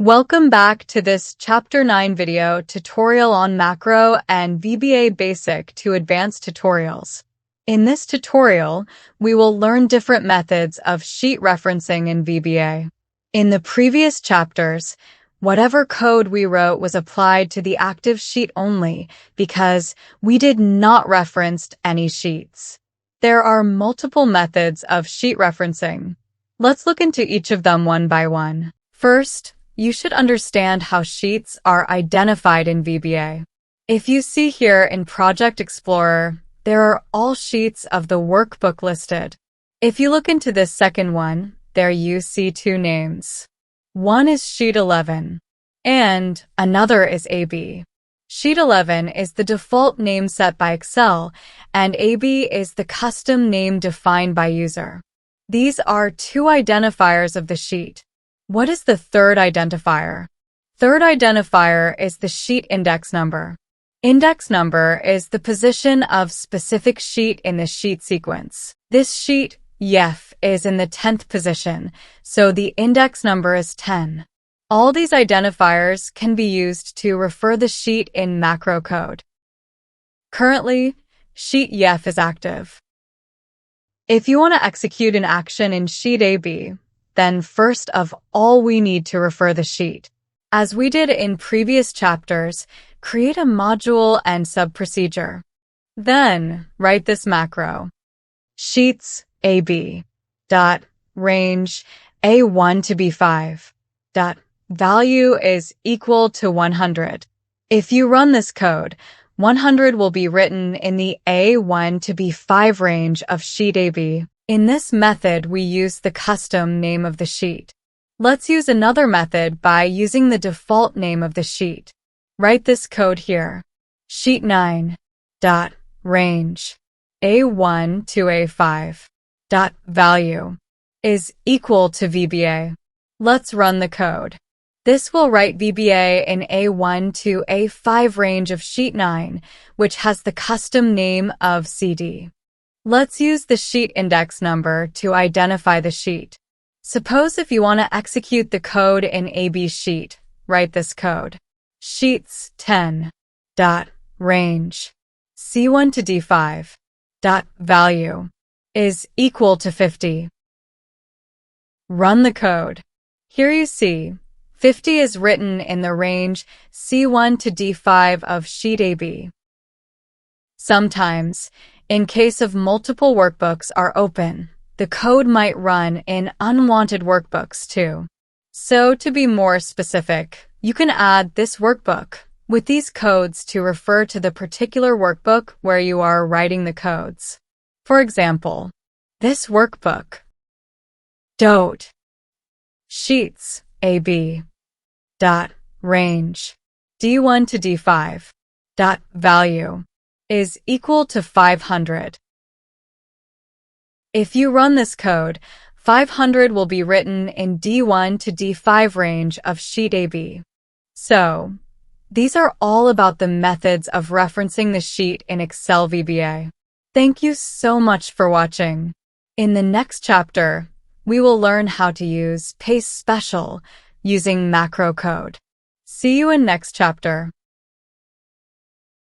Welcome back to this Chapter 9 video tutorial on Macro and VBA Basic to Advanced tutorials. In this tutorial, we will learn different methods of sheet referencing in VBA. In the previous chapters, whatever code we wrote was applied to the active sheet only because we did not reference any sheets. There are multiple methods of sheet referencing. Let's look into each of them one by one. First, you should understand how sheets are identified in VBA. If you see here in Project Explorer, there are all sheets of the workbook listed. If you look into this second one, there you see two names. One is Sheet 11, and another is AB. Sheet 11 is the default name set by Excel, and AB is the custom name defined by user. These are two identifiers of the sheet. What is the third identifier? Third identifier is the sheet index number. Index number is the position of specific sheet in the sheet sequence. This sheet, YEF, is in the 10th position, so the index number is 10. All these identifiers can be used to refer the sheet in macro code. Currently, sheet YEF is active. If you want to execute an action in sheet AB, then first of all we need to refer the sheet. As we did in previous chapters, create a module and sub-procedure. Then, write this macro. Sheets AB dot range A1 to B5 dot value is equal to 100. If you run this code, 100 will be written in the A1 to B5 range of sheet AB. In this method, we use the custom name of the sheet. Let's use another method by using the default name of the sheet. Write this code here. Sheet 9 dot range A1 to A5 dot value is equal to VBA. Let's run the code. This will write VBA in A1 to A5 range of sheet 9, which has the custom name of CD. Let's use the sheet index number to identify the sheet. Suppose if you want to execute the code in AB sheet, write this code. Sheets 10 dot range C1 to D5 dot value is equal to 50. Run the code. Here you see 50 is written in the range C1 to D5 of sheet AB. Sometimes, in case of multiple workbooks are open, the code might run in unwanted workbooks too. So to be more specific, you can add this workbook with these codes to refer to the particular workbook where you are writing the codes. For example, this workbook, dot sheets AB dot range D1 to D5 dot value is equal to 500. If you run this code, 500 will be written in D1 to D5 range of sheet AB. So, these are all about the methods of referencing the sheet in Excel VBA. Thank you so much for watching. In the next chapter, we will learn how to use paste special using macro code. See you in next chapter.